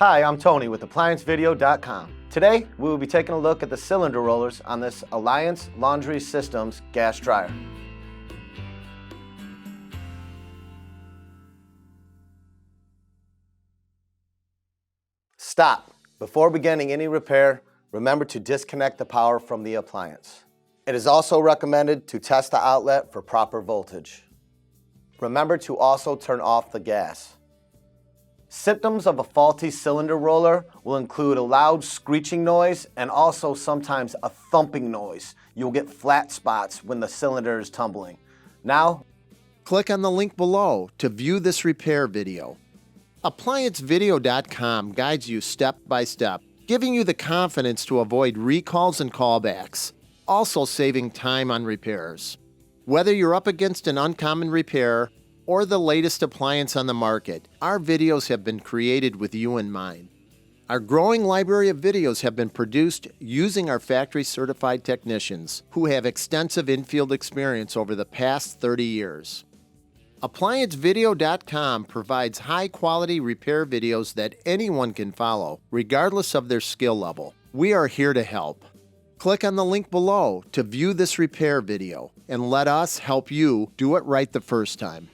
Hi, I'm Tony with ApplianceVideo.com. Today, we will be taking a look at the cylinder rollers on this Alliance Laundry Systems gas dryer. Stop. Before beginning any repair, remember to disconnect the power from the appliance. It is also recommended to test the outlet for proper voltage. Remember to also turn off the gas. Symptoms of a faulty cylinder roller will include a loud screeching noise and also sometimes a thumping noise. You'll get flat spots when the cylinder is tumbling. Now, click on the link below to view this repair video. ApplianceVideo.com guides you step by step, giving you the confidence to avoid recalls and callbacks, also saving time on repairs. Whether you're up against an uncommon repair or the latest appliance on the market, our videos have been created with you in mind. Our growing library of videos have been produced using our factory-certified technicians who have extensive infield experience over the past 30 years. ApplianceVideo.com provides high-quality repair videos that anyone can follow, regardless of their skill level. We are here to help. Click on the link below to view this repair video and let us help you do it right the first time.